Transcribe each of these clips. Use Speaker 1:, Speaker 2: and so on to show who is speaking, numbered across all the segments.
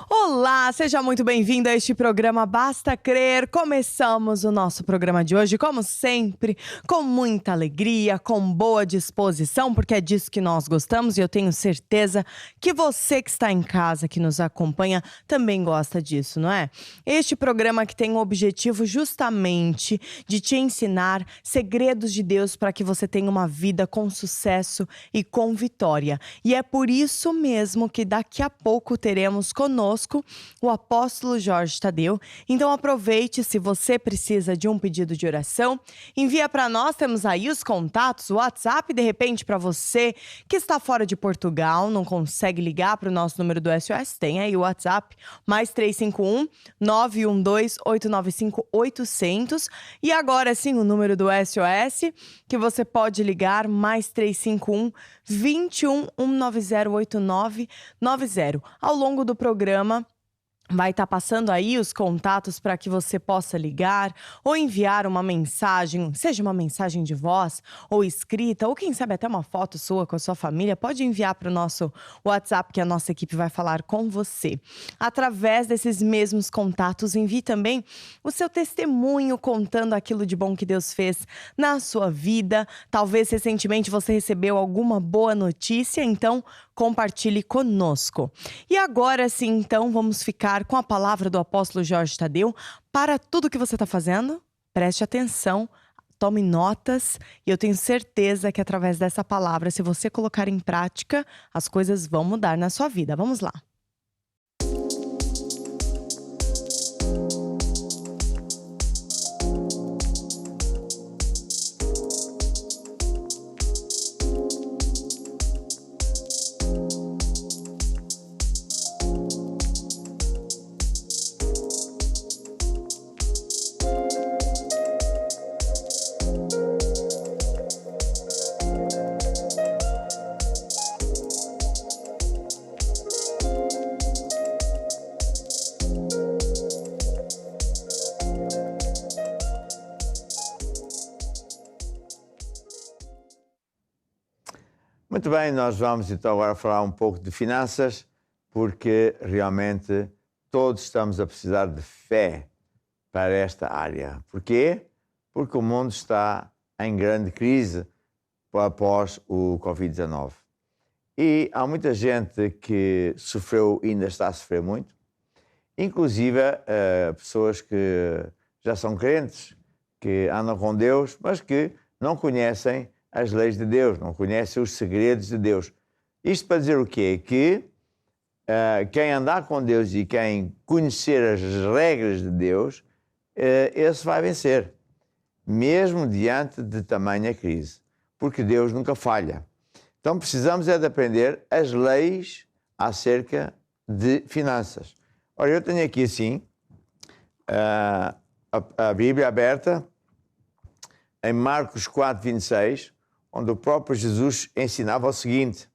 Speaker 1: Olá, seja muito bem-vindo a este programa Basta Crer. Começamos o nosso programa de hoje, como sempre, com muita alegria, com boa disposição, porque é disso que nós gostamos e eu tenho certeza que você que está em casa, que nos acompanha, também gosta disso, não é? Este programa que tem o objetivo justamente de te ensinar segredos de Deus para que você tenha uma vida com sucesso e com vitória. E é por isso mesmo que daqui a pouco teremos conosco o apóstolo Jorge Tadeu. Então aproveite, se você precisa de um pedido de oração, envia para nós, temos aí os contatos, o WhatsApp, de repente para você que está fora de Portugal, não consegue ligar para o nosso número do SOS, tem aí o WhatsApp, mais 351 912 895 800. E agora sim o número do SOS, que você pode ligar, mais 351 21 190 8990. Ao longo do programa, vai estar passando aí os contatos para que você possa ligar ou enviar uma mensagem, seja uma mensagem de voz ou escrita, ou quem sabe até uma foto sua com a sua família, pode enviar para o nosso WhatsApp que a nossa equipe vai falar com você. Através desses mesmos contatos, envie também o seu testemunho contando aquilo de bom que Deus fez na sua vida. Talvez recentemente você recebeu alguma boa notícia, então compartilhe conosco. E agora sim, então, vamos ficar com a palavra do apóstolo Jorge Tadeu. Para tudo que você está fazendo, preste atenção, tome notas, e eu tenho certeza que através dessa palavra, se você colocar em prática, as coisas vão mudar na sua vida. Vamos lá.
Speaker 2: Muito bem, nós vamos então agora falar um pouco de finanças, porque realmente todos estamos a precisar de fé para esta área. Porquê? Porque o mundo está em grande crise após o Covid-19. E há muita gente que sofreu e ainda está a sofrer muito, inclusive pessoas que já são crentes, que andam com Deus, mas que não conhecem as leis de Deus, não conhecem os segredos de Deus. Isto para dizer o quê? Que quem andar com Deus e quem conhecer as regras de Deus, esse vai vencer, mesmo diante de tamanha crise, porque Deus nunca falha. Então precisamos é de aprender as leis acerca de finanças. Ora, eu tenho aqui assim a Bíblia aberta em Marcos 4:26, onde o próprio Jesus ensinava o seguinte,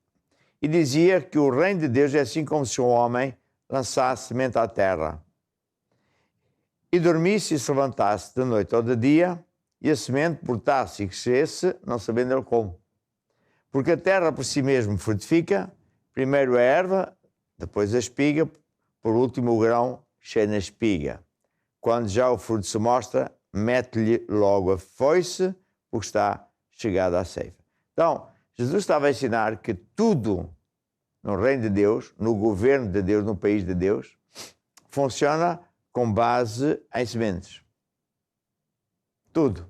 Speaker 2: e dizia que o reino de Deus é assim como se um homem lançasse semente à terra, e dormisse e se levantasse de noite ou de dia, e a semente brotasse e crescesse, não sabendo ele como. Porque a terra por si mesmo frutifica, primeiro a erva, depois a espiga, por último o grão cheio na espiga. Quando já o fruto se mostra, mete-lhe logo a foice, porque está chegada à ceifa. Então, Jesus estava a ensinar que tudo no reino de Deus, no governo de Deus, no país de Deus, funciona com base em sementes. Tudo.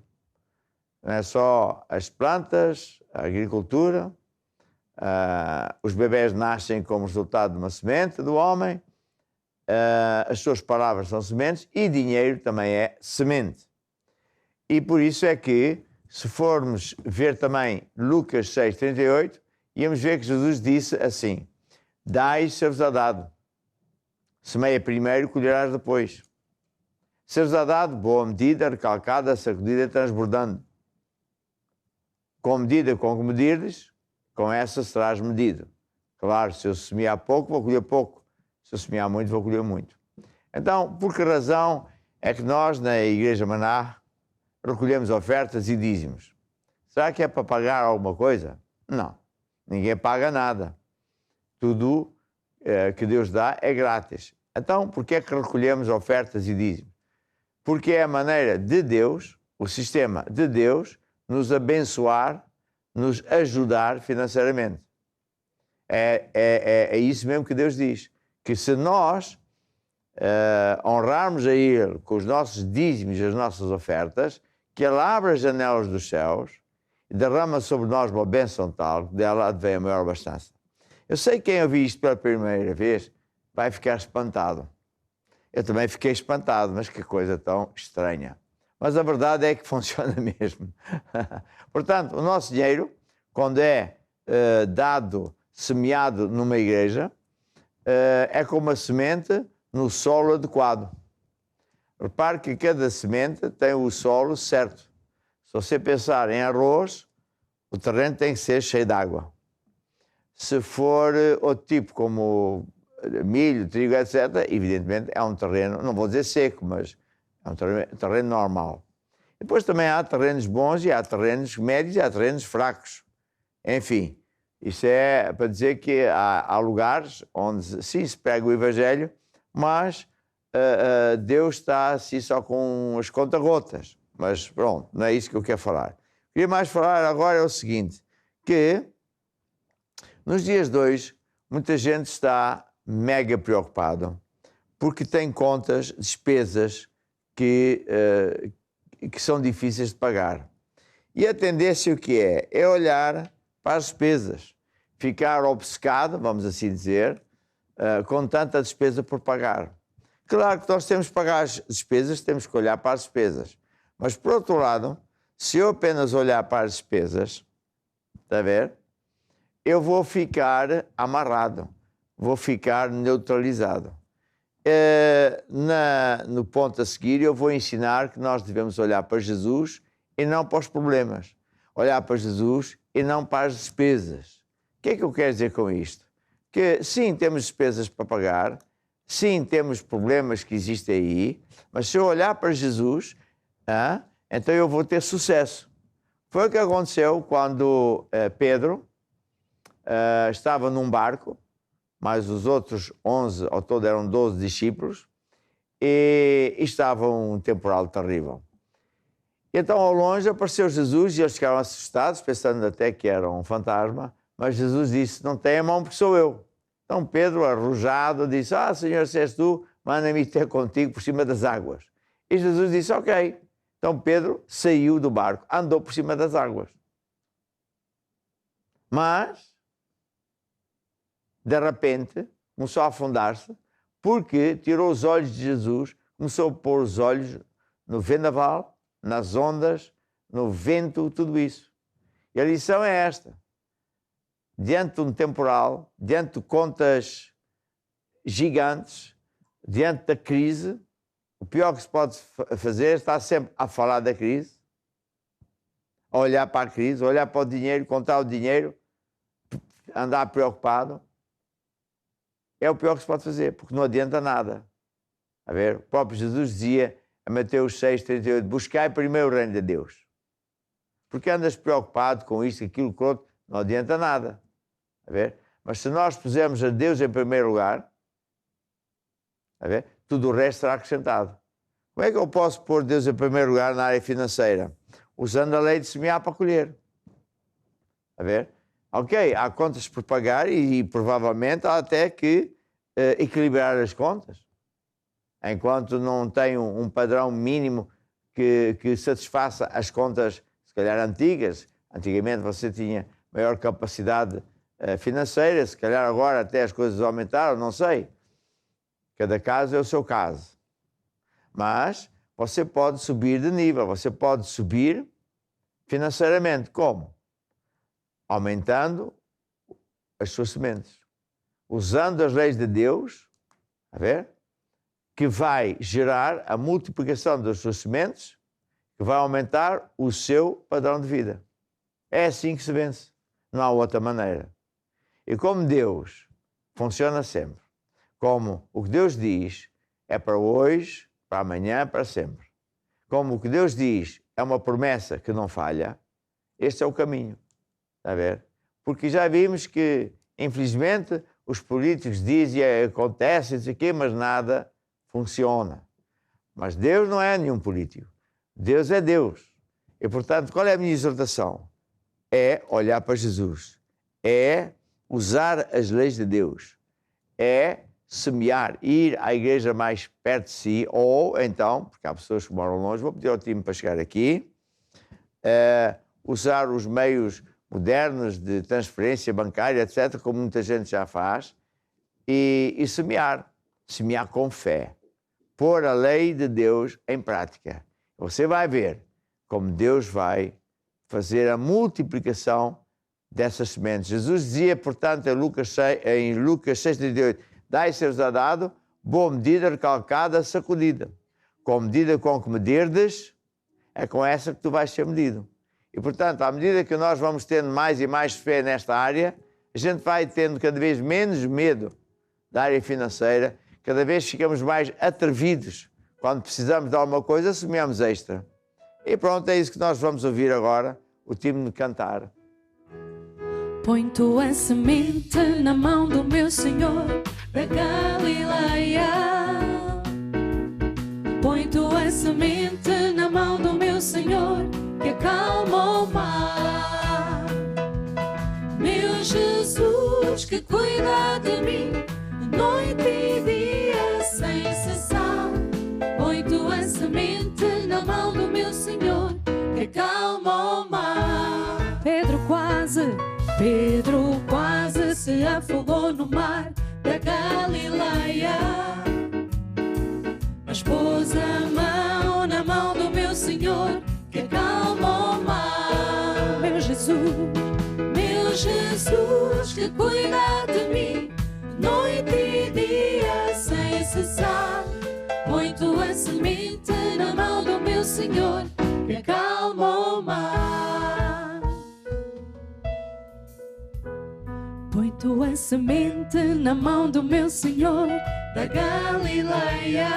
Speaker 2: Não é só as plantas, a agricultura, os bebés nascem como resultado de uma semente do homem, as suas palavras são sementes e dinheiro também é semente. E por isso é que, se formos ver também Lucas 6:38, íamos ver que Jesus disse assim, dai, ser-vos-á dado. Semeia primeiro, colherás depois. Ser-vos-á dado, boa medida, recalcada, sacudida e transbordando. Com a medida com que medirdes, com essa serás medido. Claro, se eu semear pouco, vou colher pouco. Se eu semear muito, vou colher muito. Então, por que razão é que nós, na Igreja Maná, recolhemos ofertas e dízimos? Será que é para pagar alguma coisa? Não. Ninguém paga nada. Tudo que Deus dá é grátis. Então, por que é que recolhemos ofertas e dízimos? Porque é a maneira de Deus, o sistema de Deus, nos abençoar, nos ajudar financeiramente. É isso mesmo que Deus diz. Que se nós honrarmos a Ele com os nossos dízimos e as nossas ofertas, que Ele abre as janelas dos céus e derrama sobre nós uma bênção tal que dela advém a maior abastança. Eu sei que quem ouviu isto pela primeira vez vai ficar espantado. Eu também fiquei espantado, mas que coisa tão estranha. Mas a verdade é que funciona mesmo. Portanto, o nosso dinheiro, quando é semeado numa igreja, é como uma semente no solo adequado. Repare que cada semente tem o solo certo. Se você pensar em arroz, o terreno tem que ser cheio de água. Se for outro tipo, como milho, trigo, etc., evidentemente é um terreno, não vou dizer seco, mas é um terreno normal. Depois também há terrenos bons e há terrenos médios e há terrenos fracos. Enfim, isso é para dizer que há lugares onde sim se prega o Evangelho, mas Deus está assim só com as conta-gotas. Mas pronto, não é isso que eu quero falar. Queria mais falar agora é o seguinte, que nos dias de hoje muita gente está mega preocupado porque tem contas, despesas que são difíceis de pagar. E a tendência o que é? É olhar para as despesas, ficar obcecado, vamos assim dizer, com tanta despesa por pagar. Claro que nós temos que pagar as despesas, temos que olhar para as despesas. Mas, por outro lado, se eu apenas olhar para as despesas, está a ver? Eu vou ficar amarrado, vou ficar neutralizado. No ponto a seguir, eu vou ensinar que nós devemos olhar para Jesus e não para os problemas. Olhar para Jesus e não para as despesas. O que é que eu quero dizer com isto? Que sim, temos despesas para pagar, sim, temos problemas que existem aí, mas se eu olhar para Jesus, então eu vou ter sucesso. Foi o que aconteceu quando Pedro estava num barco, mais os outros 11, ao todo eram 12 discípulos, e estava um temporal terrível. Então, ao longe, apareceu Jesus e eles ficaram assustados, pensando até que era um fantasma, mas Jesus disse, não tenha mão porque sou eu. Então Pedro, arrojado, disse, Senhor, se és tu, manda-me ter contigo por cima das águas. E Jesus disse, ok. Então Pedro saiu do barco, andou por cima das águas. Mas, de repente, começou a afundar-se, porque tirou os olhos de Jesus, começou a pôr os olhos no vendaval, nas ondas, no vento, tudo isso. E a lição é esta. Diante de um temporal, diante de contas gigantes, diante da crise, o pior que se pode fazer é estar sempre a falar da crise, a olhar para a crise, a olhar para o dinheiro, contar o dinheiro, andar preocupado. É o pior que se pode fazer, porque não adianta nada. A ver, o próprio Jesus dizia a Mateus 6,38, buscai primeiro o reino de Deus. Porque andas preocupado com isto, aquilo, com outro, não adianta nada. A ver? Mas se nós pusermos a Deus em primeiro lugar, a ver? Tudo o resto será acrescentado. Como é que eu posso pôr Deus em primeiro lugar na área financeira? Usando a lei de semear para colher. A ver? Ok, há contas por pagar e provavelmente há até que equilibrar as contas. Enquanto não tem um padrão mínimo que satisfaça as contas, se calhar antigas. Antigamente você tinha maior capacidade financeira, se calhar agora até as coisas aumentaram, não sei. Cada caso é o seu caso. Mas você pode subir de nível, você pode subir financeiramente. Como? Aumentando as suas sementes. Usando as leis de Deus, a ver? Que vai gerar a multiplicação das suas sementes, que vai aumentar o seu padrão de vida. É assim que se vence. Não há outra maneira. E como Deus funciona sempre, como o que Deus diz é para hoje, para amanhã, para sempre. Como o que Deus diz é uma promessa que não falha, este é o caminho. Está a ver? Porque já vimos que, infelizmente, os políticos dizem, acontece, isso aqui, mas nada funciona. Mas Deus não é nenhum político. Deus é Deus. E, portanto, qual é a minha exortação? É olhar para Jesus. É usar as leis de Deus. É semear, ir à igreja mais perto de si, ou então, porque há pessoas que moram longe, vou pedir ao time para chegar aqui, usar os meios modernos de transferência bancária, etc., como muita gente já faz, e semear com fé, pôr a lei de Deus em prática. Você vai ver como Deus vai fazer a multiplicação dessas sementes. Jesus dizia, portanto, em Lucas 6,38, dai-se-vos-á dado, boa medida, recalcada, sacudida. Com a medida com que medirdes, é com essa que tu vais ser medido. E, portanto, à medida que nós vamos tendo mais e mais fé nesta área, a gente vai tendo cada vez menos medo da área financeira, cada vez ficamos mais atrevidos. Quando precisamos de alguma coisa, semeamos extra. E pronto, é isso que nós vamos ouvir agora, o time de cantar.
Speaker 3: Põe tua semente na mão do meu Senhor da Galileia. Põe tua semente na mão do meu Senhor que acalma o mar. Meu Jesus que cuida de mim noite e dia sem cessar. Põe tua semente na mão do meu Senhor que acalma o mar. Pedro quase se afogou no mar da Galileia, mas pôs a mão na mão do meu Senhor que acalma o mar. Meu Jesus que cuida de mim noite e dia sem cessar. Põe tua semente na mão do meu Senhor que acalma o mar. Põe tua semente na mão do meu Senhor da Galileia.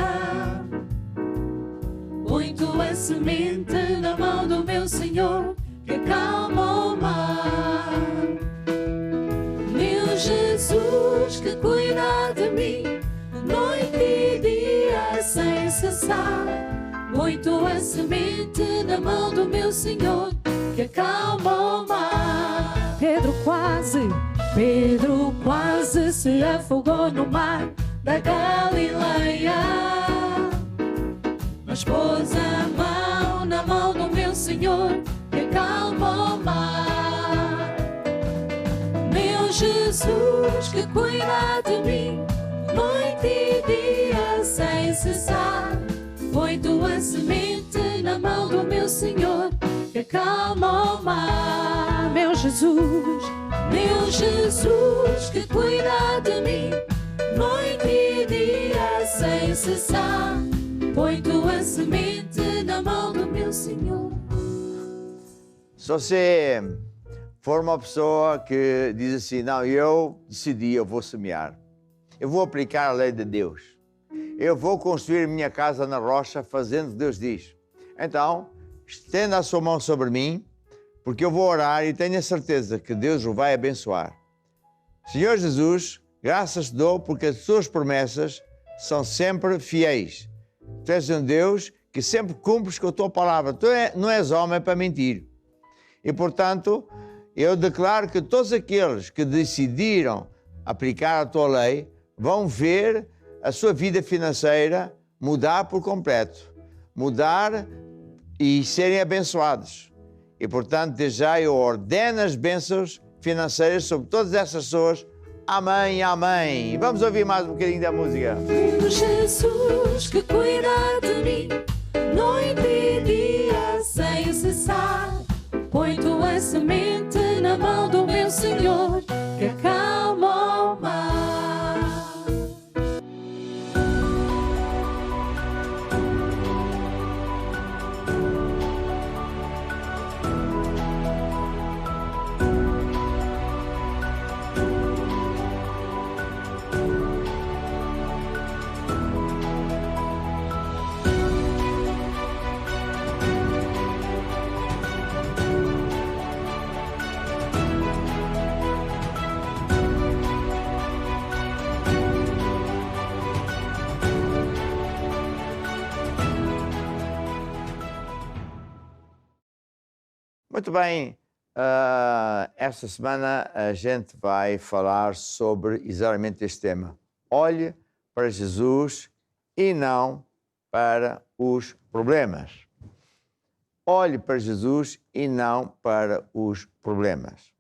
Speaker 3: Põe tua semente na mão do meu Senhor que acalma o mar. Meu Jesus que cuida de mim noite e dia sem cessar. Põe tua semente na mão do meu Senhor que acalma o mar. Pedro quase se afogou no mar da Galileia, mas pôs a mão na mão do meu Senhor que acalma o mar. Meu Jesus que cuida de mim noite e dia sem cessar. Põe tua semente na mão do meu Senhor que acalma o mar. Meu Jesus que cuida de mim noite e dia sem cessar. Põe tua semente na mão do meu Senhor.
Speaker 2: Se você for uma pessoa que diz assim, não, eu decidi, eu vou semear, eu vou aplicar a lei de Deus, eu vou construir minha casa na rocha fazendo o que Deus diz, então estenda a sua mão sobre mim, porque eu vou orar e tenho a certeza que Deus o vai abençoar. Senhor Jesus, graças te dou porque as tuas promessas são sempre fiéis. Tu és um Deus que sempre cumpres com a tua palavra. Tu não és homem para mentir. E, portanto, eu declaro que todos aqueles que decidiram aplicar a tua lei vão ver a sua vida financeira mudar por completo. Mudar e serem abençoados. E, portanto, desde já eu ordeno as bênçãos financeiras sobre todas essas pessoas. Amém, amém. Vamos ouvir mais um bocadinho da música.
Speaker 3: Jesus que cuida de mim noite e dia sem cessar. Põe tua semente na mão do meu Senhor que acalma o mar.
Speaker 2: Muito bem, esta semana a gente vai falar sobre exatamente este tema. Olhe para Jesus e não para os problemas. Olhe para Jesus e não para os problemas.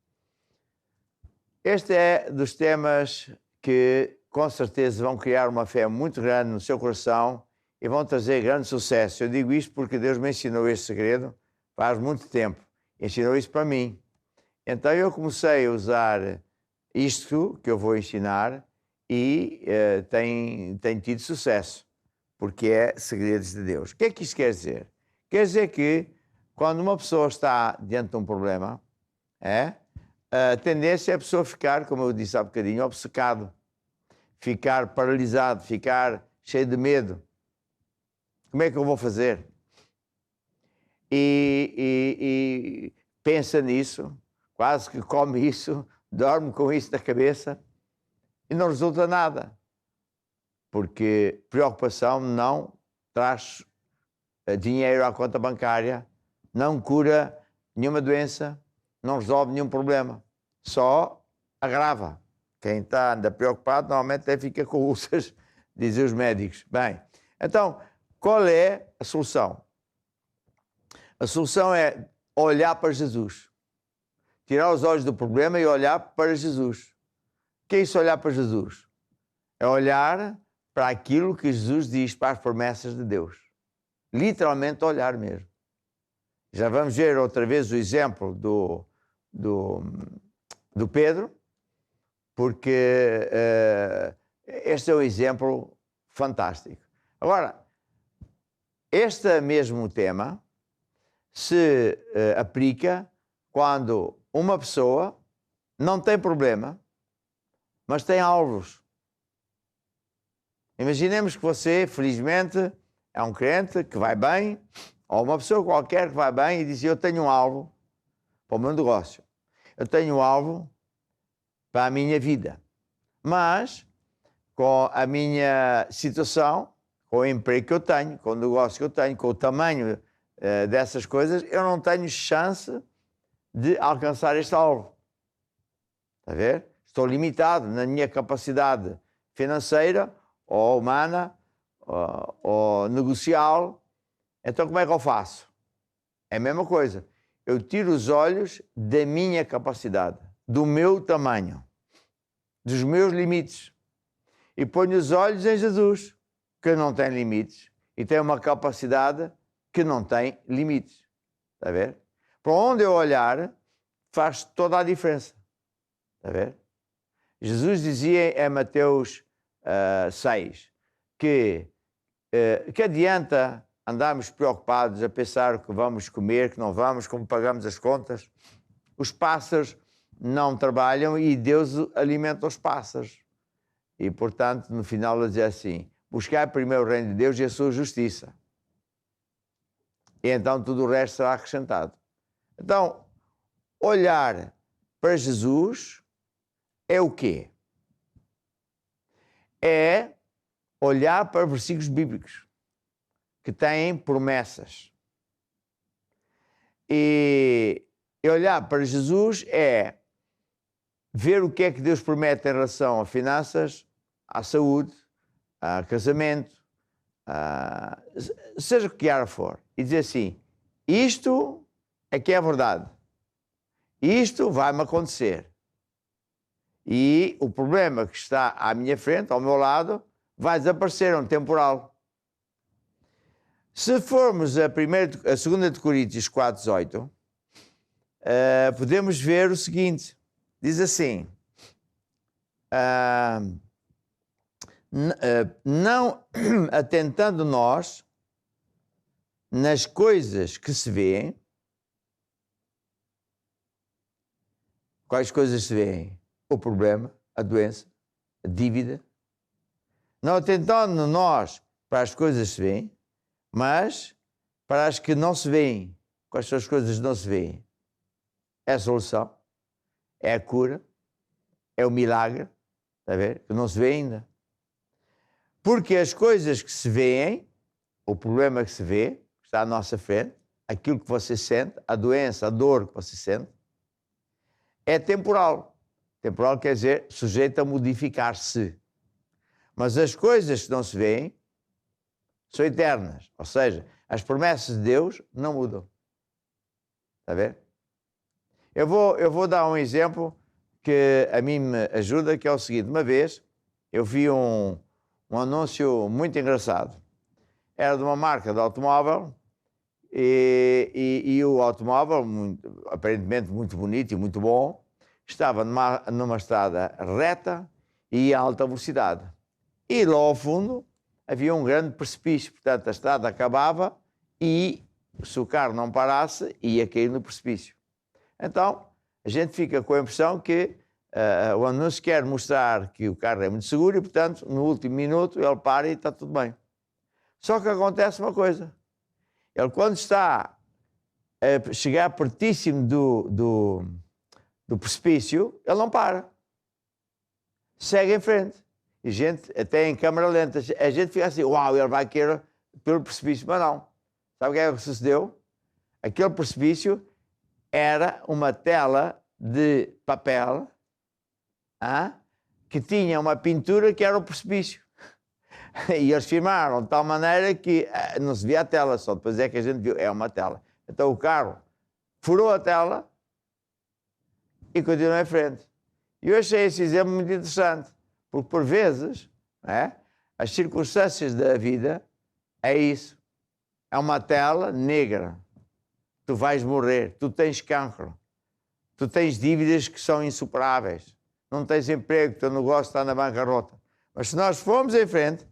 Speaker 2: Este é dos temas que com certeza vão criar uma fé muito grande no seu coração e vão trazer grande sucesso. Eu digo isto porque Deus me ensinou este segredo faz muito tempo. Ensinou isso para mim. Então eu comecei a usar isto que eu vou ensinar e tem tido sucesso, porque é segredos de Deus. O que é que isto quer dizer? Quer dizer que quando uma pessoa está diante de um problema, a tendência é a pessoa ficar, como eu disse há bocadinho, obcecado, ficar paralisado, ficar cheio de medo. Como é que eu vou fazer? E pensa nisso, quase que come isso, dorme com isso na cabeça e não resulta nada. Porque preocupação não traz dinheiro à conta bancária, não cura nenhuma doença, não resolve nenhum problema, só agrava. Quem anda preocupado normalmente até fica com úlceras, dizem os médicos. Bem, então, qual é a solução? A solução é olhar para Jesus. Tirar os olhos do problema e olhar para Jesus. O que é isso, olhar para Jesus? É olhar para aquilo que Jesus diz, para as promessas de Deus. Literalmente olhar mesmo. Já vamos ver outra vez o exemplo do Pedro, porque este é um exemplo fantástico. Agora, este mesmo tema se aplica quando uma pessoa não tem problema, mas tem alvos. Imaginemos que você, felizmente, é um crente que vai bem, ou uma pessoa qualquer que vai bem e diz: eu tenho um alvo para o meu negócio, eu tenho um alvo para a minha vida, mas com a minha situação, com o emprego que eu tenho, com o negócio que eu tenho, com o tamanho dessas coisas, eu não tenho chance de alcançar este alvo. Está a ver? Estou limitado na minha capacidade financeira, ou humana, ou negocial. Então como é que eu faço? É a mesma coisa. Eu tiro os olhos da minha capacidade, do meu tamanho, dos meus limites, e ponho os olhos em Jesus, que não tem limites e tem uma capacidade que não tem limites. Está a ver? Para onde eu olhar faz toda a diferença. Está a ver? Jesus dizia em Mateus 6 que adianta andarmos preocupados a pensar o que vamos comer, que não vamos, como pagamos as contas. Os pássaros não trabalham e Deus alimenta os pássaros. E, portanto, no final ele diz assim: buscar primeiro o reino de Deus e a sua justiça. E então tudo o resto será acrescentado. Então, olhar para Jesus é o quê? É olhar para versículos bíblicos que têm promessas. E olhar para Jesus é ver o que é que Deus promete em relação a finanças, à saúde, a casamento, seja o que quer for, e dizer assim: isto é que é verdade, isto vai-me acontecer, e o problema que está à minha frente, ao meu lado, vai desaparecer, é um temporal. Se formos a 2 de Coríntios 4:18, podemos ver o seguinte, diz assim: não atentando nós nas coisas que se vêem. Quais coisas se vêem? O problema, a doença, a dívida. Não atentando nós para as coisas que se vêem, mas para as que não se vêem. Quais são as coisas que não se vêem? É a solução, é a cura, é o milagre, está a ver? Que não se vê ainda. Porque as coisas que se vêem, o problema que se vê, que está à nossa frente, aquilo que você sente, a doença, a dor que você sente, é temporal. Temporal quer dizer sujeito a modificar-se. Mas as coisas que não se veem são eternas. Ou seja, as promessas de Deus não mudam. Está a ver? Eu vou dar um exemplo que a mim me ajuda, que é o seguinte. Uma vez eu vi um anúncio muito engraçado. Era de uma marca de automóvel e o automóvel, aparentemente muito bonito e muito bom, estava numa estrada reta e a alta velocidade. E lá ao fundo havia um grande precipício. Portanto, a estrada acabava e, se o carro não parasse, ia cair no precipício. Então, a gente fica com a impressão que o anúncio quer mostrar que o carro é muito seguro e, portanto, no último minuto ele para e está tudo bem. Só que acontece uma coisa. Ele, quando está a chegar pertíssimo do precipício, ele não para. Segue em frente. E gente, até em câmera lenta, a gente fica assim, uau, ele vai cair pelo precipício. Mas não. Sabe o que é que sucedeu? Aquele precipício era uma tela de papel que tinha uma pintura que era o precipício. E eles filmaram de tal maneira que não se via a tela, só depois é que a gente viu, é uma tela. Então o carro furou a tela e continuou em frente. E eu achei esse exemplo muito interessante, porque por vezes, as circunstâncias da vida é isso. É uma tela negra. Tu vais morrer, tu tens cancro, tu tens dívidas que são insuperáveis, não tens emprego, teu negócio está na bancarrota. Mas se nós formos em frente,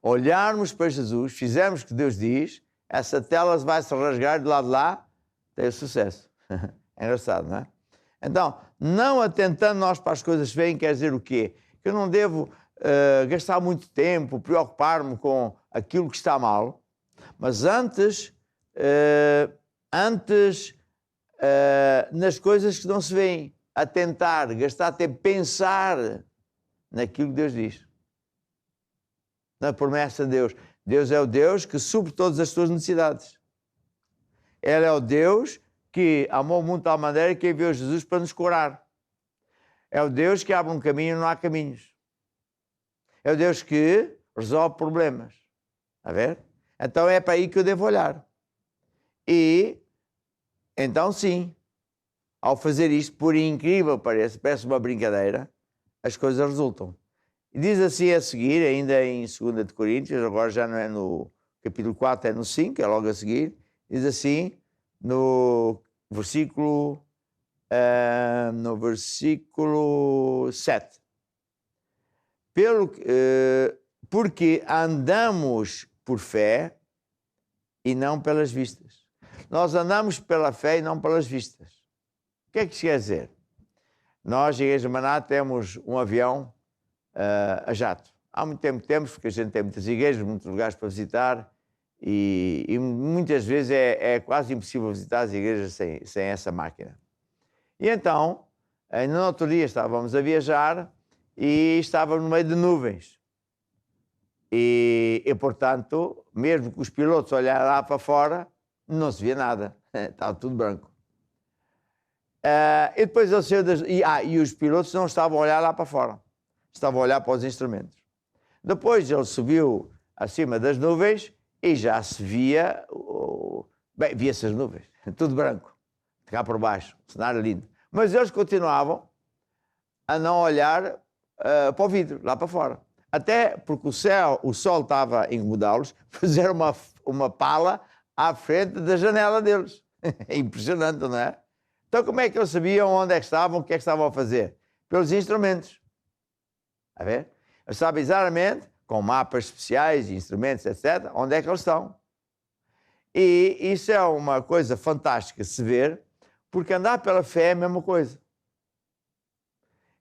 Speaker 2: olharmos para Jesus, fizermos o que Deus diz, essa tela vai se rasgar de lá, tem sucesso. É engraçado, não é? Então, não atentando nós para as coisas que vêm, quer dizer o quê? Que eu não devo gastar muito tempo, preocupar-me com aquilo que está mal, mas antes nas coisas que não se veem, atentar, gastar tempo, pensar naquilo que Deus diz. Na promessa de Deus. Deus é o Deus que supre todas as tuas necessidades. Ele é o Deus que amou o mundo de tal maneira que enviou Jesus para nos curar. É o Deus que abre um caminho e não há caminhos. É o Deus que resolve problemas. Está a ver? Então é para aí que eu devo olhar. E, então sim, ao fazer isto, por incrível que pareça, parece uma brincadeira, as coisas resultam. E diz assim a seguir, ainda em 2 de Coríntios, agora já não é no capítulo 4, é no 5, é logo a seguir, diz assim, no versículo 7. Porque andamos por fé e não pelas vistas. Nós andamos pela fé e não pelas vistas. O que é que isso quer dizer? Nós, a Igreja Maná, temos um avião a jato. Há muito tempo temos, porque a gente tem muitas igrejas, muitos lugares para visitar e muitas vezes é quase impossível visitar as igrejas sem essa máquina. E então, no outro dia estávamos a viajar e estávamos no meio de nuvens. E portanto, mesmo que os pilotos olhassem lá para fora, não se via nada. Estava tudo branco. E depois ele saiu e os pilotos não estavam a olhar lá para fora. Estavam a olhar para os instrumentos. Depois ele subiu acima das nuvens e já se via... via-se as nuvens. Tudo branco. Cá por baixo. O cenário lindo. Mas eles continuavam a não olhar para o vidro, lá para fora. Até porque o sol estava a incomodá-los, fizeram uma pala à frente da janela deles. É impressionante, não é? Então como é que eles sabiam onde é que estavam, o que é que estavam a fazer? Pelos instrumentos. A ver? Eles sabem exatamente, com mapas especiais, instrumentos, etc., onde é que eles estão. E isso é uma coisa fantástica de se ver, porque andar pela fé é a mesma coisa.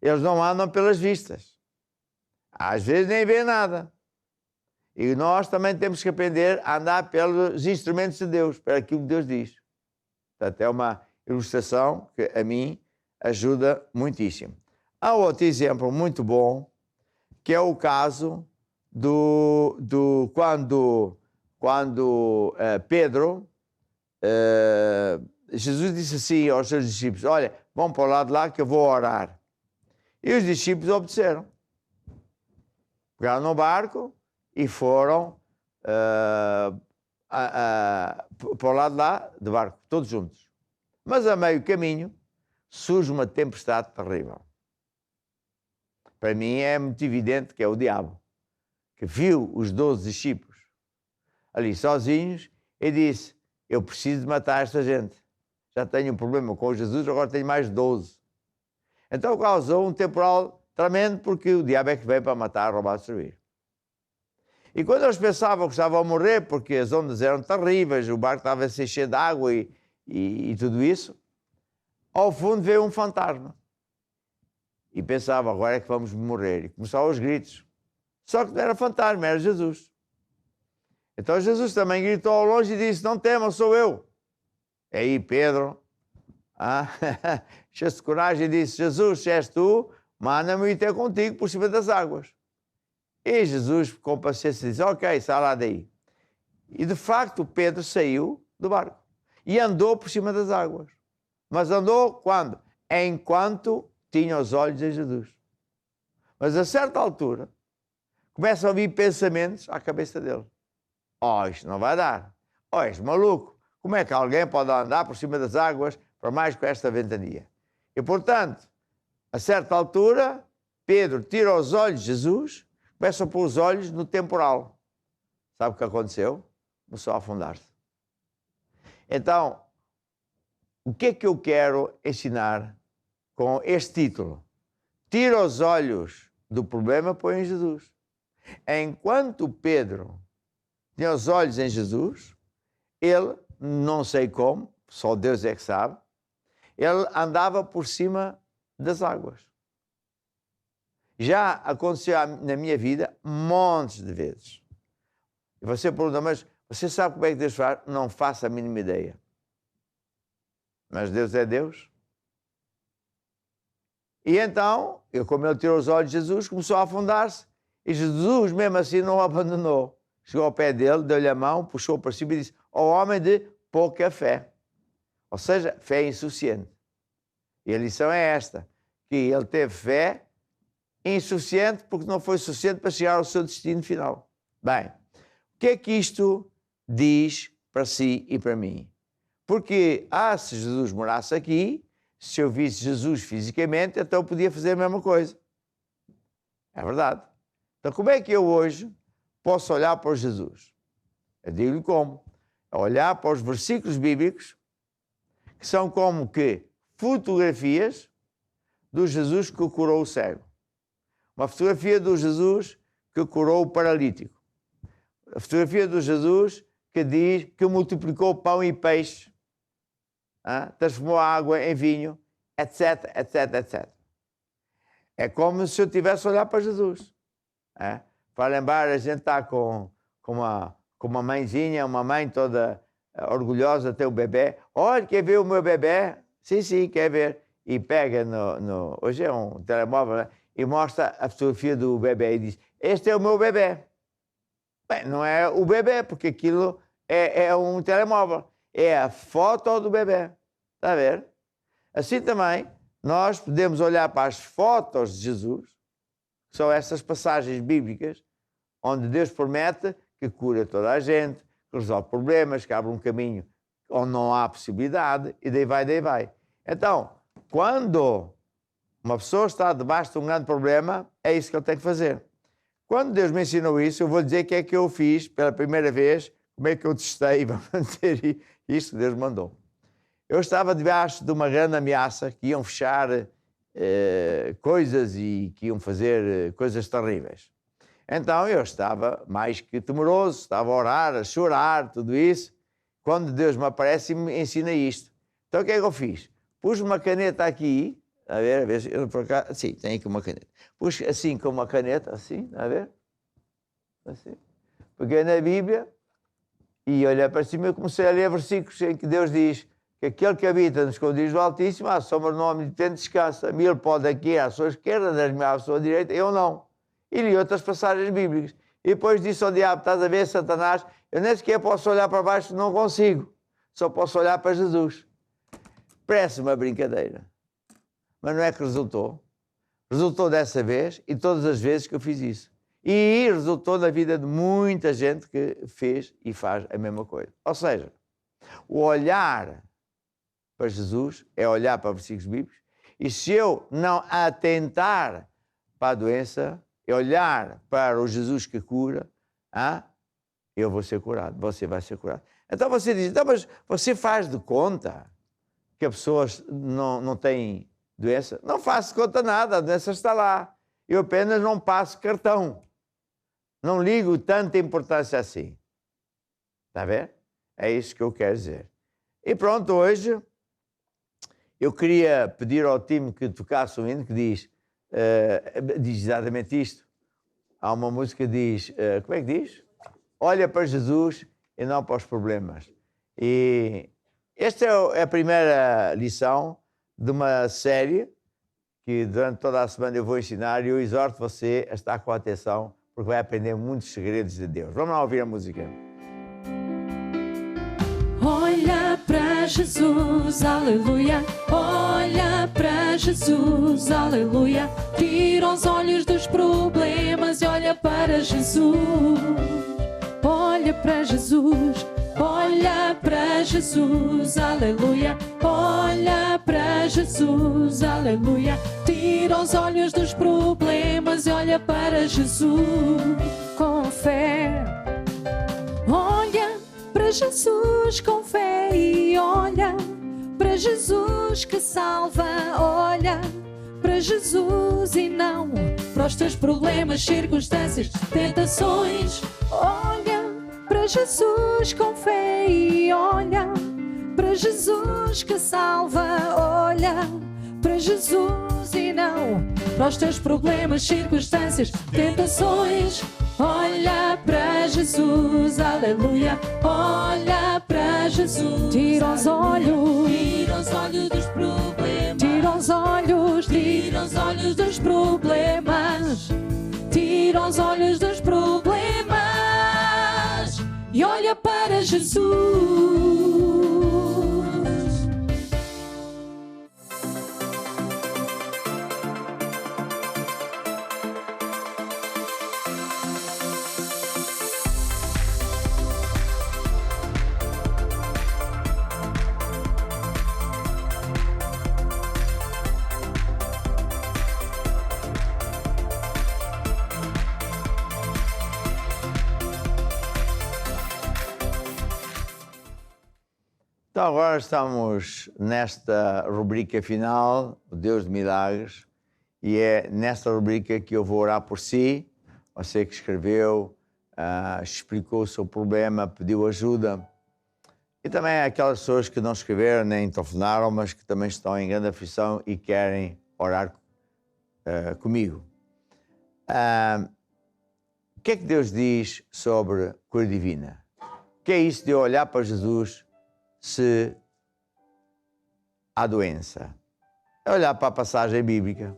Speaker 2: Eles não andam pelas vistas. Às vezes nem vêem nada. E nós também temos que aprender a andar pelos instrumentos de Deus, para aquilo que Deus diz. Portanto, é uma ilustração que a mim ajuda muitíssimo. Há outro exemplo muito bom, que é o caso quando Pedro Jesus disse assim aos seus discípulos: olha, vão para o lado de lá que eu vou orar. E os discípulos obedeceram. Pegaram no barco e foram para o lado de lá do barco, todos juntos. Mas a meio caminho surge uma tempestade terrível. Para mim é muito evidente que é o diabo, que viu os 12 discípulos ali sozinhos e disse: eu preciso de matar esta gente. Já tenho um problema com Jesus, agora tenho mais 12. Então causou um temporal tremendo, porque o diabo é que veio para matar, roubar, destruir. E quando eles pensavam que estavam a morrer, porque as ondas eram terríveis, o barco estava a se encher de água e tudo isso, ao fundo veio um fantasma. E pensavam: agora é que vamos morrer. E começaram os gritos. Só que não era fantasma, era Jesus. Então Jesus também gritou ao longe e disse: não temam, sou eu. E aí Pedro, cheio de coragem, disse: Jesus, se és tu, manda-me ir ter contigo por cima das águas. E Jesus, com paciência, disse: ok, sai lá daí. E de facto Pedro saiu do barco e andou por cima das águas. Mas andou quando? Enquanto tinha os olhos em Jesus. Mas a certa altura começam a vir pensamentos à cabeça dele: oh, isto não vai dar. Oh, és maluco. Como é que alguém pode andar por cima das águas, para mais com esta ventania? E, portanto, a certa altura, Pedro tira os olhos de Jesus, começa a pôr os olhos no temporal. Sabe o que aconteceu? Começou a afundar-se. Então, o que é que eu quero ensinar com este título? Tira os olhos do problema, põe em Jesus. Enquanto Pedro tinha os olhos em Jesus, ele, não sei como, só Deus é que sabe, ele andava por cima das águas. Já aconteceu na minha vida montes de vezes. E você pergunta: mas você sabe como é que Deus faz? Não faço a mínima ideia. Mas Deus é Deus. E então, como ele tirou os olhos de Jesus, começou a afundar-se. E Jesus, mesmo assim, não o abandonou. Chegou ao pé dele, deu-lhe a mão, puxou para cima e disse: ó homem de pouca fé. Ou seja, fé insuficiente. E a lição é esta: que ele teve fé insuficiente porque não foi suficiente para chegar ao seu destino final. Bem, o que é que isto diz para si e para mim? Porque, se Jesus morasse aqui, se eu visse Jesus fisicamente, então eu podia fazer a mesma coisa. É verdade. Então como é que eu hoje posso olhar para Jesus? Eu digo-lhe como. Olhar para os versículos bíblicos, que são como que fotografias do Jesus que curou o cego. Uma fotografia do Jesus que curou o paralítico. A fotografia do Jesus que diz que multiplicou pão e peixe, transformou a água em vinho, etc, etc, etc. É como se eu tivesse a olhar para Jesus. Para lembrar, a gente está com uma mãezinha, uma mãe toda orgulhosa, tem o bebê. Olha, quer ver o meu bebê? Sim, quer ver. E pega hoje é um telemóvel, né? E mostra a fotografia do bebê e diz: este é o meu bebê. Bem, não é o bebê, porque aquilo é um telemóvel. É a foto do bebê. Está a ver? Assim também, nós podemos olhar para as fotos de Jesus, que são essas passagens bíblicas, onde Deus promete que cura toda a gente, que resolve problemas, que abre um caminho onde não há possibilidade, e daí vai. Então, quando uma pessoa está debaixo de um grande problema, é isso que ele tem que fazer. Quando Deus me ensinou isso, eu vou dizer o que é que eu fiz pela primeira vez, como é que eu testei, vamos dizer, isto que Deus mandou. Eu estava debaixo de uma grande ameaça, que iam fechar coisas e que iam fazer coisas terríveis. Então eu estava mais que temeroso, estava a orar, a chorar, tudo isso, quando Deus me aparece e me ensina isto. Então o que é que eu fiz? Pus uma caneta aqui, a ver, eu por cá, sim, tenho aqui uma caneta. Pus assim com uma caneta, assim, a ver? Assim. Peguei na Bíblia e olhei para cima e comecei a ler versículos em que Deus diz que aquele que habita nos esconderijos do Altíssimo, à sombra do Omnipotente descansa. Mil pode aqui à sua esquerda, 10.000 à sua direita, eu não. E li outras passagens bíblicas. E depois disse ao diabo: estás a ver, Satanás, eu nem sequer posso olhar para baixo, não consigo. só posso olhar para Jesus. Parece uma brincadeira. Mas não é que resultou. Resultou dessa vez e todas as vezes que eu fiz isso. E resultou na vida de muita gente que fez e faz a mesma coisa. Ou seja, o olhar para Jesus é olhar para versículos bíblicos, e se eu não atentar para a doença, é olhar para o Jesus que cura, eu vou ser curado, você vai ser curado. Então você diz, então, mas você faz de conta que a pessoa não tem doença? Não faço de conta nada, a doença está lá. Eu apenas não passo cartão. Não ligo tanta importância assim. Está a ver? É isso que eu quero dizer. E pronto, hoje eu queria pedir ao time que tocasse o hino que diz exatamente isto. Há uma música que diz, como é que diz? Olha para Jesus e não para os problemas. E esta é a primeira lição de uma série que durante toda a semana eu vou ensinar e eu exorto você a estar com atenção porque vai aprender muitos segredos de Deus. Vamos lá ouvir a música.
Speaker 3: Olha para Jesus, aleluia. Olha para Jesus, aleluia. Tira os olhos dos problemas e olha para Jesus. Olha para Jesus, olha para Jesus, aleluia. Olha para Jesus, aleluia. Tira os olhos dos problemas e olha para Jesus com fé. Olha para Jesus com fé e olha para Jesus que salva. Olha para Jesus e não para os teus problemas, circunstâncias, tentações. Olha para Jesus com fé e olha para Jesus que salva. Olha para Jesus e não para os teus problemas, circunstâncias, tentações. Olha para Jesus, aleluia. Olha para Jesus. Tira os olhos dos problemas. Tira os olhos dos problemas. Tira os olhos dos problemas e olha para Jesus.
Speaker 2: Então agora estamos nesta rubrica final, o Deus de Milagres, e é nesta rubrica que eu vou orar por si, você que escreveu, explicou o seu problema, pediu ajuda, e também aquelas pessoas que não escreveram nem telefonaram, mas que também estão em grande aflição e querem orar comigo. O que é que Deus diz sobre cura divina? O que é isso de eu olhar para Jesus se há doença? É olhar para a passagem bíblica,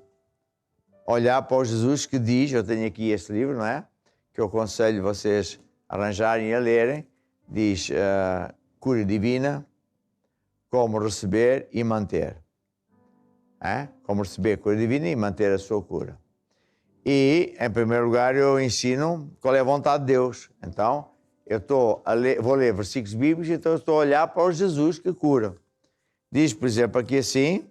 Speaker 2: olhar para o Jesus que diz, eu tenho aqui este livro, não é? Que eu aconselho vocês a arranjarem e a lerem, diz cura divina, como receber e manter. Como receber cura divina e manter a sua cura. E, em primeiro lugar, eu ensino qual é a vontade de Deus. Então, vou ler versículos bíblicos, então eu estou a olhar para o Jesus que cura. Diz, por exemplo, aqui assim,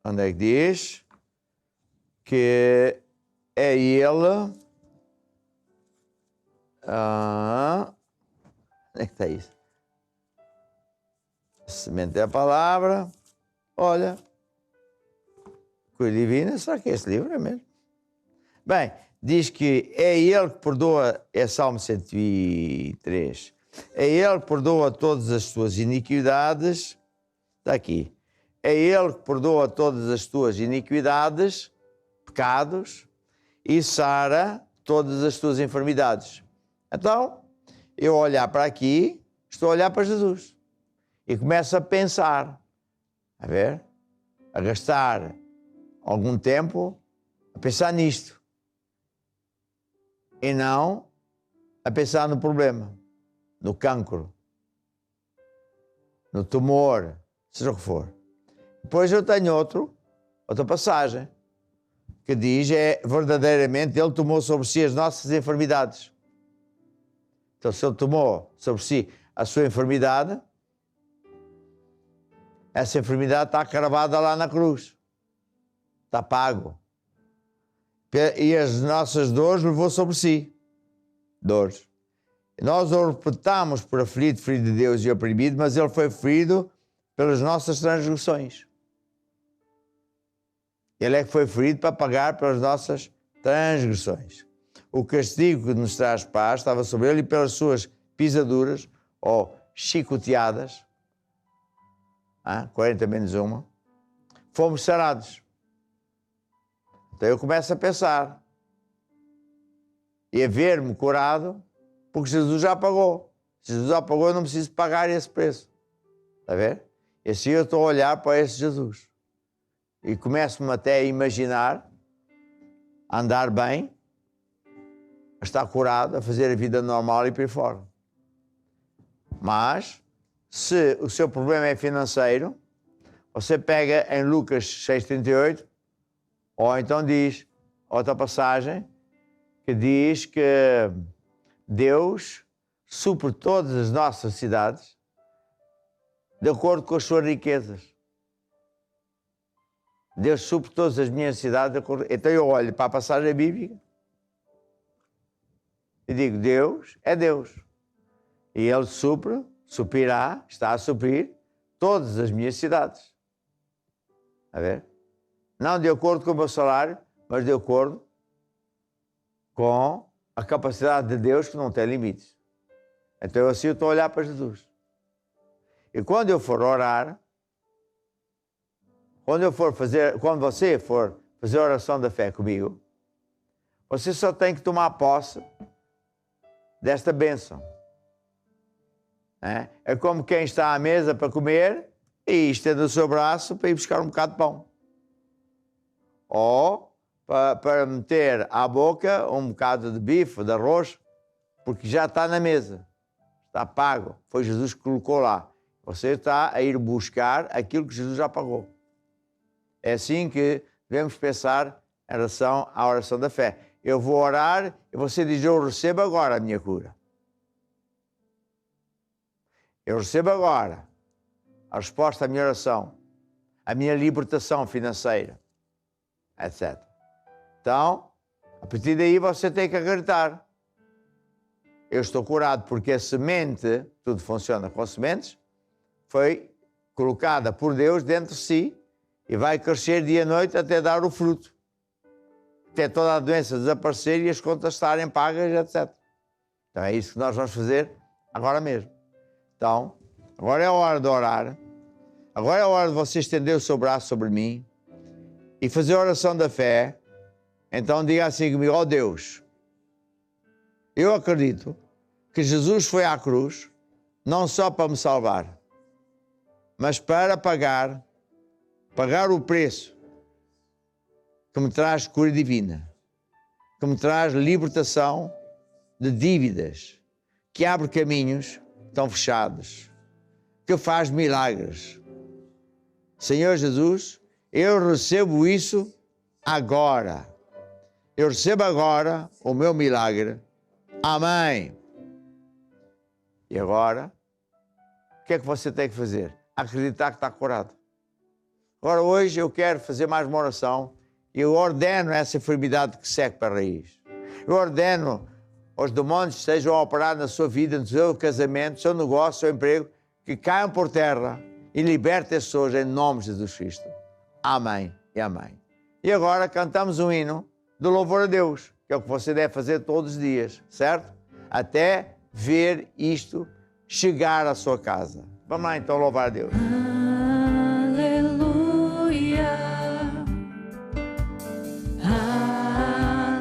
Speaker 2: onde é que diz? Que é Ele, onde é que está isso? A semente é a palavra, olha, cura divina, será que esse livro é mesmo? Bem, diz que é Ele que perdoa, é Salmo 103, é Ele que perdoa todas as tuas iniquidades, está aqui, é Ele que perdoa todas as tuas iniquidades, pecados, e sara todas as tuas enfermidades. Então, eu olhar para aqui, estou a olhar para Jesus, e começo a pensar, a ver, a gastar algum tempo a pensar nisto, e não a pensar no problema. no cancro, no tumor, seja o que for. Depois eu tenho outra passagem, que diz, verdadeiramente, ele tomou sobre si as nossas enfermidades. Então, se ele tomou sobre si a sua enfermidade, essa enfermidade está cravada lá na cruz. Está pago. E as nossas dores levou sobre si. Dores. Nós o reputamos por aflito, ferido de Deus e oprimido, mas ele foi ferido pelas nossas transgressões. Ele é que foi ferido para pagar pelas nossas transgressões. O castigo que nos traz paz estava sobre ele, e pelas suas pisaduras, ou chicoteadas, 40 menos 1, fomos sarados. Então eu começo a pensar e a ver-me curado, porque Jesus já pagou. Se Jesus já pagou, eu não preciso pagar esse preço. Está a ver? E assim eu estou a olhar para esse Jesus. E começo-me até a imaginar a andar bem, a estar curado, a fazer a vida normal e por aí fora. Mas, se o seu problema é financeiro, você pega em Lucas 6,38, ou então diz, outra passagem, que diz que Deus supre todas as nossas necessidades de acordo com as suas riquezas. Deus supre todas as minhas necessidades de acordo... Então eu olho para a passagem bíblica e digo, Deus é Deus. E Ele suprirá, está a suprir todas as minhas necessidades. A ver? Não de acordo com o meu salário, mas de acordo com a capacidade de Deus, que não tem limites. Então assim eu estou a olhar para Jesus. E quando eu for orar, quando você for fazer a oração da fé comigo, você só tem que tomar posse desta bênção. É como quem está à mesa para comer e estende o seu braço para ir buscar um bocado de pão. Ou para meter à boca um bocado de bife, de arroz, porque já está na mesa. Está pago. Foi Jesus que colocou lá. Você está a ir buscar aquilo que Jesus já pagou. É assim que devemos pensar em relação à oração da fé. Eu vou orar e você diz, eu recebo agora a minha cura. Eu recebo agora a resposta à minha oração, a minha libertação financeira, etc. Então, a partir daí você tem que acreditar. Eu estou curado porque a semente, tudo funciona com sementes, foi colocada por Deus dentro de si e vai crescer dia e noite até dar o fruto. Até toda a doença desaparecer e as contas estarem pagas, etc. Então é isso que nós vamos fazer agora mesmo. Então, agora é a hora de orar. Agora é a hora de você estender o seu braço sobre mim e fazer a oração da fé. Então diga assim comigo, ó Deus, eu acredito que Jesus foi à cruz não só para me salvar, mas para pagar o preço que me traz cura divina, que me traz libertação de dívidas, que abre caminhos que estão fechados, que faz milagres. Senhor Jesus, eu recebo isso agora. Eu recebo agora o meu milagre. Amém. E agora, o que é que você tem que fazer? Acreditar que está curado. Agora, hoje, eu quero fazer mais uma oração e eu ordeno essa enfermidade que segue para a raiz. Eu ordeno aos demônios que estejam a operar na sua vida, no seu casamento, no seu negócio, no seu emprego, que caiam por terra e libertem as pessoas em nome de Jesus Cristo. Amém e amém. E agora cantamos um hino de louvor a Deus, que é o que você deve fazer todos os dias, certo? Até ver isto chegar à sua casa. Vamos lá então louvar a Deus.
Speaker 3: Aleluia,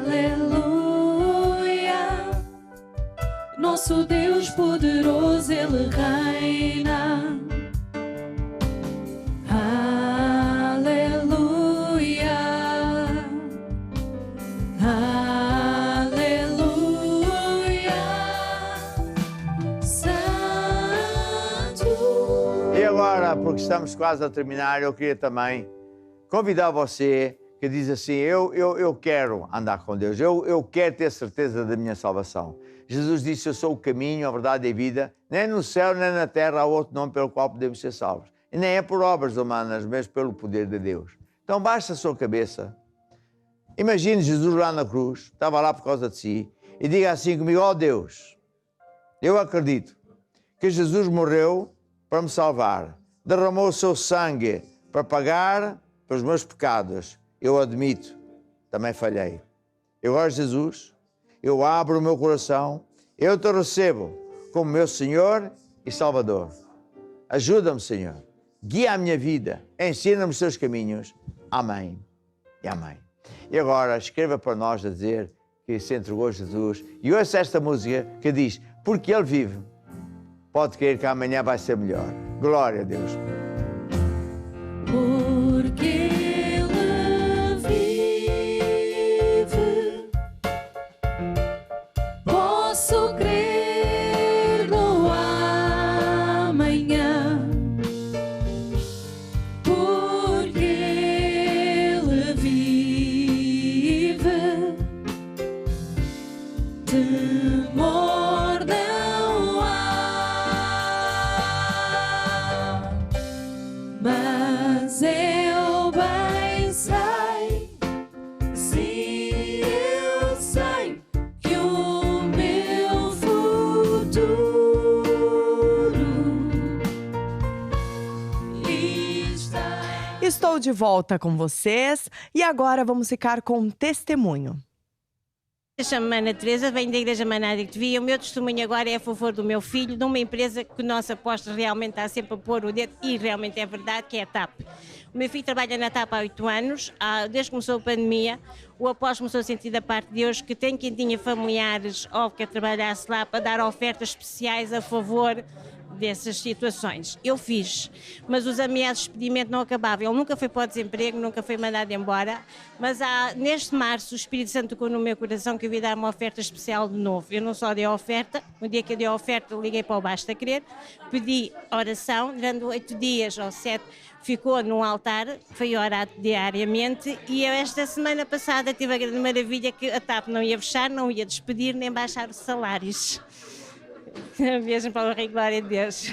Speaker 3: aleluia. Nosso Deus poderoso, Ele reina. Aleluia, aleluia.
Speaker 2: porque estamos quase a terminar, eu queria também convidar você que diz assim, eu quero andar com Deus, eu quero ter certeza da minha salvação. Jesus disse, eu sou o caminho, a verdade e a vida. Nem no céu, nem na terra há outro nome pelo qual podemos ser salvos. E nem é por obras humanas, mas pelo poder de Deus. Então baixa a sua cabeça. Imagine Jesus lá na cruz, estava lá por causa de si, e diga assim comigo, ó Deus, eu acredito que Jesus morreu para me salvar, derramou o seu sangue para pagar pelos meus pecados. Eu admito, também falhei. Eu gosto de Jesus, eu abro o meu coração, eu te recebo como meu Senhor e Salvador. Ajuda-me, Senhor, guia a minha vida, ensina-me os teus caminhos. Amém e amém. E agora escreva para nós a dizer que se entregou a Jesus e ouça esta música que diz, porque Ele vive, pode crer que amanhã vai ser melhor. Glória a Deus.
Speaker 3: Porque Ele vive, posso crer no amanhã. Porque Ele vive, temor não há. Mas eu bem sei, sim, eu sei que o meu futuro está.
Speaker 1: Estou de volta com vocês e agora vamos ficar com um testemunho.
Speaker 4: Chamo-me Ana Teresa, venho da Igreja Manádia de Via. O meu testemunho agora é a favor do meu filho, numa empresa que o nosso apóstolo realmente está sempre a pôr o dedo, e realmente é verdade, que é a TAP. O meu filho trabalha na TAP há 8 anos, desde que começou a pandemia. O apóstolo começou a sentir da parte de Deus que tem quem tinha familiares ou que trabalhasse lá para dar ofertas especiais a favor dessas situações. Eu fiz, mas os ameaços de despedimento não acabavam. Ele nunca foi para o desemprego, nunca foi mandado embora, mas neste março o Espírito Santo tocou no meu coração que eu ia dar uma oferta especial de novo. Eu não só dei a oferta, no dia que eu dei a oferta liguei para o Basta Crer, pedi oração, durante 8 dias ou 7 ficou num altar, foi orado diariamente, e eu esta semana passada tive a grande maravilha que a TAP não ia fechar, não ia despedir nem baixar os salários. Mesmo para a glória de Deus.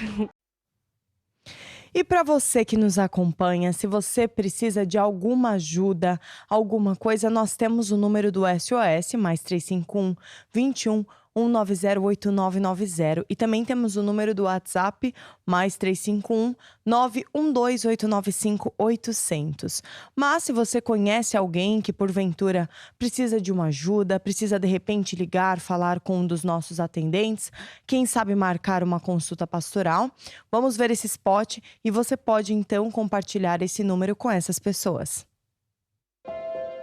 Speaker 1: E para você que nos acompanha, se você precisa de alguma ajuda, alguma coisa, nós temos o número do SOS, mais 351 21 190 8990. E também temos o número do WhatsApp, mais 351 912 895 800. Mas se você conhece alguém que porventura precisa de uma ajuda, precisa de repente ligar, falar com um dos nossos atendentes, quem sabe marcar uma consulta pastoral, vamos ver esse spot e você pode então compartilhar esse número com essas pessoas.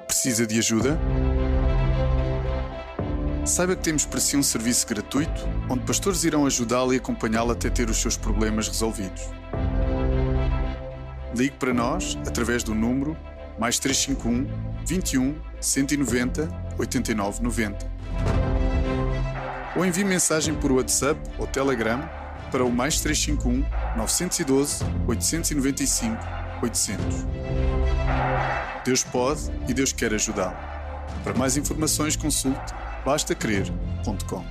Speaker 5: Precisa de ajuda? Saiba que temos para si um serviço gratuito, onde pastores irão ajudá-lo e acompanhá-lo até ter os seus problemas resolvidos. Ligue para nós através do número mais 351 21 190 8990. Ou envie mensagem por WhatsApp ou Telegram para o mais 351 912 895 800. Deus pode e Deus quer ajudá-lo. Para mais informações, consulte bastacrer.com.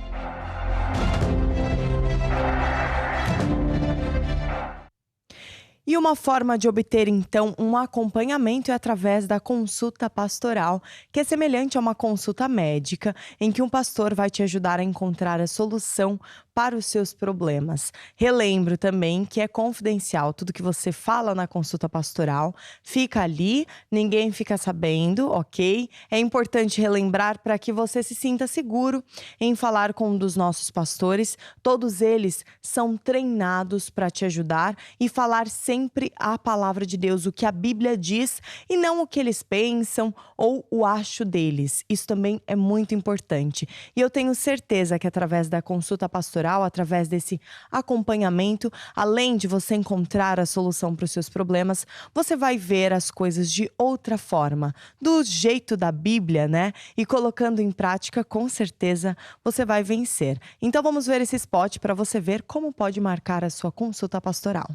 Speaker 1: E uma forma de obter, então, um acompanhamento é através da consulta pastoral, que é semelhante a uma consulta médica, em que um pastor vai te ajudar a encontrar a solução para os seus problemas. Relembro também que é confidencial, tudo que você fala na consulta pastoral fica ali, ninguém fica sabendo, ok? É importante relembrar para que você se sinta seguro em falar com um dos nossos pastores. Todos eles são treinados para te ajudar e falar sempre a palavra de Deus, o que a Bíblia diz e não o que eles pensam ou o acho deles. Isso também é muito importante. E eu tenho certeza que através da consulta pastoral, através desse acompanhamento, além de você encontrar a solução para os seus problemas, você vai ver as coisas de outra forma, do jeito da Bíblia, né? E colocando em prática, com certeza, você vai vencer. Então vamos ver esse spot para você ver como pode marcar a sua consulta pastoral.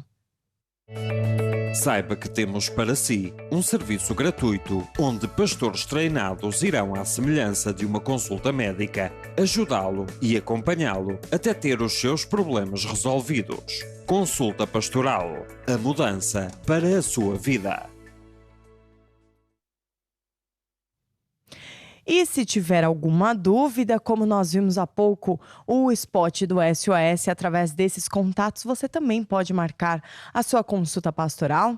Speaker 6: Saiba que temos para si um serviço gratuito onde pastores treinados irão à semelhança de uma consulta médica ajudá-lo e acompanhá-lo até ter os seus problemas resolvidos. Consulta Pastoral. A mudança para a sua vida.
Speaker 1: E se tiver alguma dúvida, como nós vimos há pouco o spot do SOS, através desses contatos, você também pode marcar a sua consulta pastoral.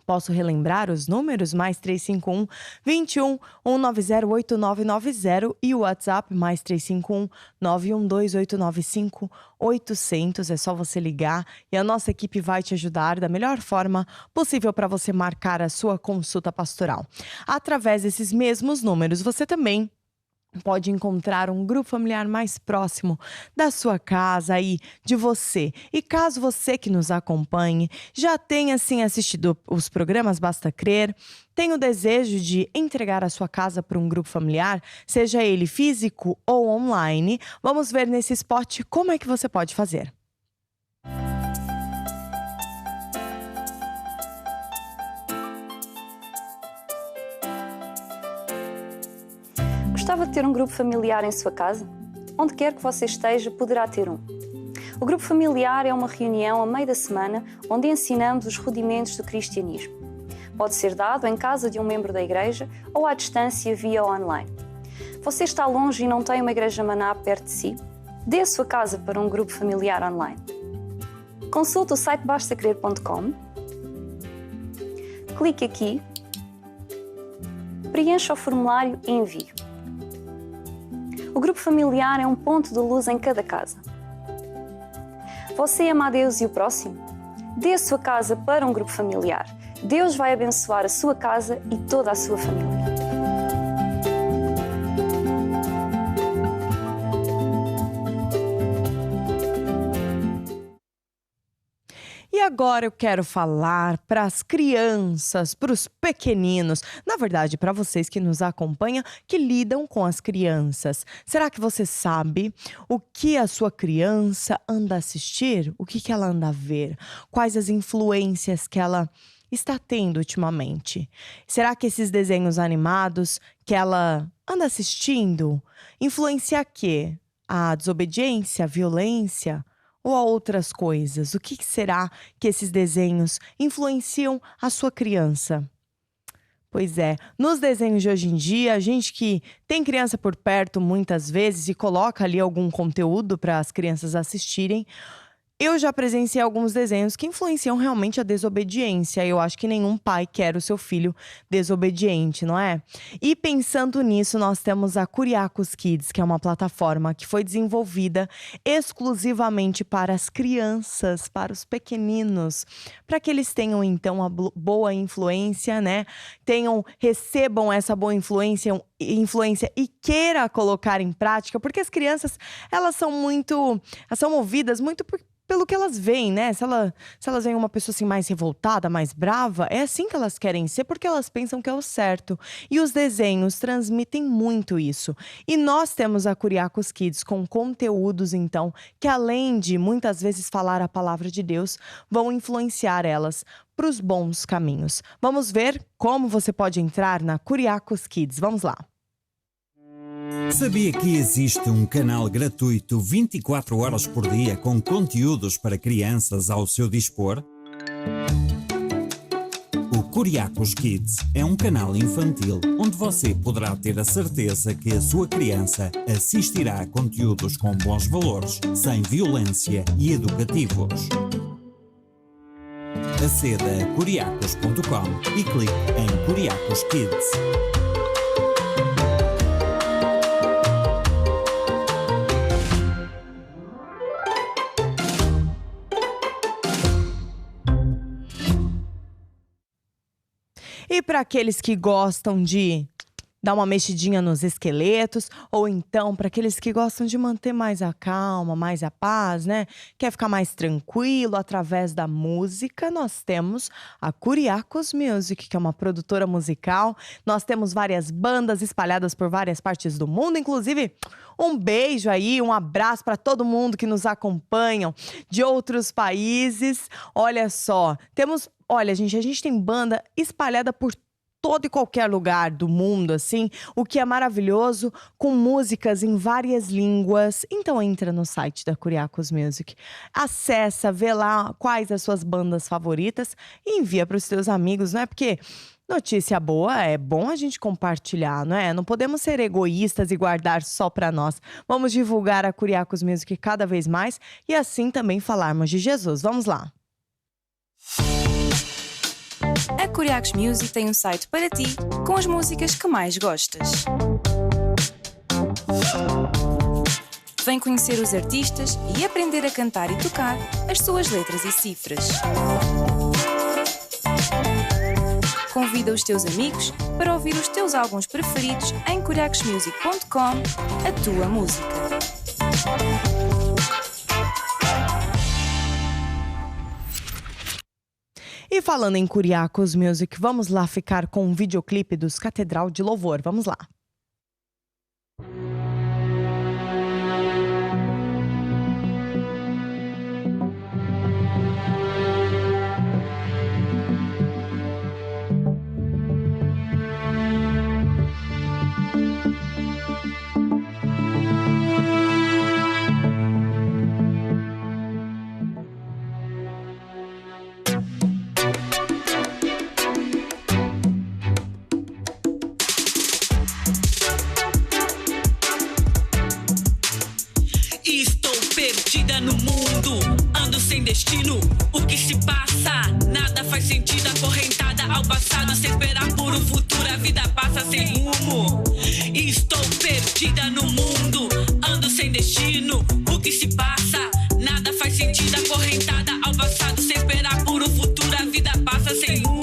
Speaker 1: Posso relembrar os números? Mais 351 21 190 8990 e o WhatsApp mais 351 912 895 800. É só você ligar e a nossa equipe vai te ajudar da melhor forma possível para você marcar a sua consulta pastoral. Através desses mesmos números, você também pode encontrar um grupo familiar mais próximo da sua casa e de você. E caso você que nos acompanhe já tenha assim assistido os programas Basta Crer, tem o desejo de entregar a sua casa para um grupo familiar, seja ele físico ou online, vamos ver nesse spot como é que você pode fazer.
Speaker 7: Gostava de ter um grupo familiar em sua casa? Onde quer que você esteja, poderá ter um. O grupo familiar é uma reunião a meio da semana onde ensinamos os rudimentos do cristianismo. Pode ser dado em casa de um membro da igreja ou à distância via online. Você está longe e não tem uma igreja maná perto de si? Dê a sua casa para um grupo familiar online. Consulte o site bastacrer.com. Clique aqui, preencha o formulário e envie. O grupo familiar é um ponto de luz em cada casa. Você ama a Deus e o próximo? Dê a sua casa para um grupo familiar. Deus vai abençoar a sua casa e toda a sua família.
Speaker 1: E agora eu quero falar para as crianças, para os pequeninos, na verdade para vocês que nos acompanham, que lidam com as crianças. Será que você sabe o que a sua criança anda a assistir? O que ela anda a ver? Quais as influências que ela está tendo ultimamente? Será que esses desenhos animados que ela anda assistindo influenciam a quê? A desobediência, a violência? Ou a outras coisas? O que será que esses desenhos influenciam a sua criança? Pois é, nos desenhos de hoje em dia, a gente que tem criança por perto muitas vezes e coloca ali algum conteúdo para as crianças assistirem, eu já presenciei alguns desenhos que influenciam realmente a desobediência. Eu acho que nenhum pai quer o seu filho desobediente, não é? E pensando nisso, nós temos a Curiacos Kids, que é uma plataforma que foi desenvolvida exclusivamente para as crianças, para os pequeninos, para que eles tenham então a boa influência, né? Recebam essa boa influência e queira colocar em prática, porque as crianças, elas são movidas muito pelo que elas veem, né? Se elas veem uma pessoa assim mais revoltada, mais brava, é assim que elas querem ser, porque elas pensam que é o certo. E os desenhos transmitem muito isso. E nós temos a Curiacos Kids com conteúdos, então, que além de muitas vezes falar a palavra de Deus, vão influenciar elas para os bons caminhos. Vamos ver como você pode entrar na Curiacos Kids. Vamos lá.
Speaker 8: Sabia que existe um canal gratuito 24 horas por dia com conteúdos para crianças ao seu dispor? O Curiacos Kids é um canal infantil onde você poderá ter a certeza que a sua criança assistirá a conteúdos com bons valores, sem violência e educativos. Aceda a curiacos.com e clique em Curiacos Kids.
Speaker 1: E para aqueles que gostam de dar uma mexidinha nos esqueletos, ou então para aqueles que gostam de manter mais a calma, mais a paz, né? Quer ficar mais tranquilo através da música, nós temos a Kuriakos Music, que é uma produtora musical. Nós temos várias bandas espalhadas por várias partes do mundo, inclusive um beijo aí, um abraço para todo mundo que nos acompanham de outros países. Olha só, olha, gente, a gente tem banda espalhada por todo e qualquer lugar do mundo, assim, o que é maravilhoso, com músicas em várias línguas. Então entra no site da Kuriakos Music, acessa, vê lá quais as suas bandas favoritas e envia para os seus amigos, não é? Porque notícia boa é bom a gente compartilhar, não é? Não podemos ser egoístas e guardar só para nós. Vamos divulgar a Kuriakos Music cada vez mais e assim também falarmos de Jesus. Vamos lá.
Speaker 9: A Kuriakos Music tem um site para ti com as músicas que mais gostas. Vem conhecer os artistas e aprender a cantar e tocar as suas letras e cifras. Convida os teus amigos para ouvir os teus álbuns preferidos em kuriakosmusic.com, a tua música.
Speaker 1: E falando em Kuriakos Music, vamos lá ficar com um videoclipe dos Catedral de Louvor. Vamos lá.
Speaker 10: No mundo, ando sem destino. O que se passa? Nada faz sentido. Acorrentada ao passado, sem esperar por um futuro. A vida passa sem rumo. Estou perdida no mundo, ando sem destino. O que se passa? Nada faz sentido. Acorrentada ao passado, sem esperar por um futuro. A vida passa sem rumo.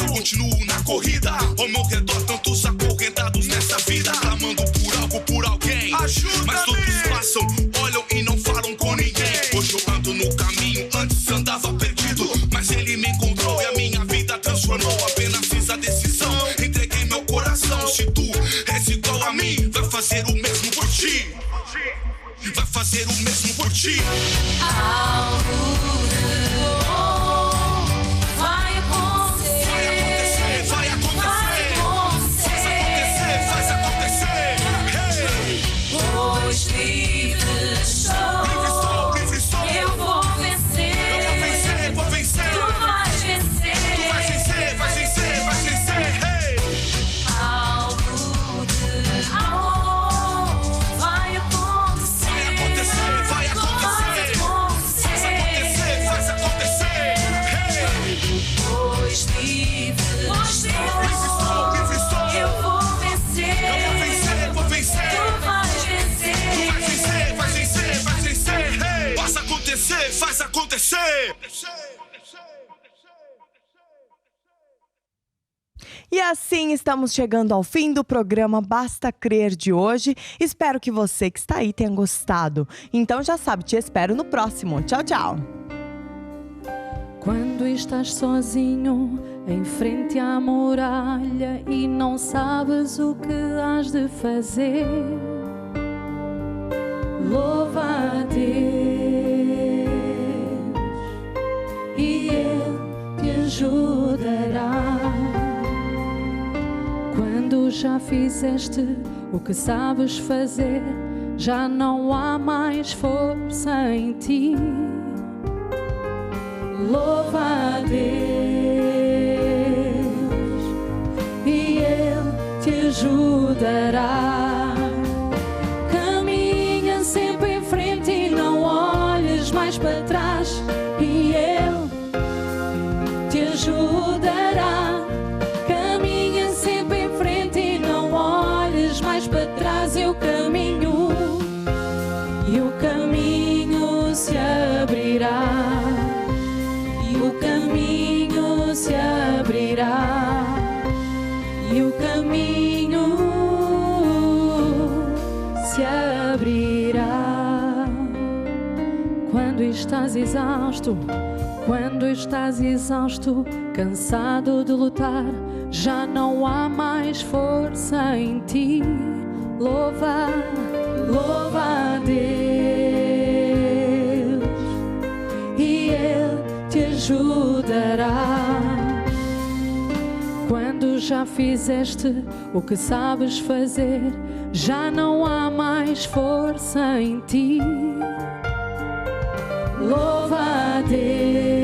Speaker 11: Continuo na corrida, ao meu redor tantos acorrentados nessa vida, clamando por algo, por alguém. Ajuda-me. Mas todos passam, olham e não falam com ninguém. Hoje eu ando no caminho, antes andava perdido, mas ele me encontrou e a minha vida transformou. Apenas fiz a decisão, entreguei meu coração. Se tu és igual a mim, vai fazer o mesmo por ti. Vai fazer o mesmo por ti. Algo de bom vai acontecer. acontecer.
Speaker 1: E assim estamos chegando ao fim do programa Basta Crer de hoje. Espero que você que está aí tenha gostado. Então já sabe, te espero no próximo. Tchau, tchau.
Speaker 3: Quando estás sozinho em frente à muralha e não sabes o que has de fazer, louva a Deus e Ele te ajudará. Quando já fizeste o que sabes fazer, já não há mais força em ti. Louva a Deus e Ele te ajudará. Caminha sempre em frente e não olhes mais para trás, e Ele te ajudará. Caminha sempre em frente e não olhes mais para trás, e o caminho se abrirá. O caminho se abrirá, e o caminho se abrirá. Quando estás exausto, cansado de lutar, já não há mais força em ti. Louva a Deus e Ele te ajudará. Quando já fizeste o que sabes fazer, já não há mais força em ti. Louva a Deus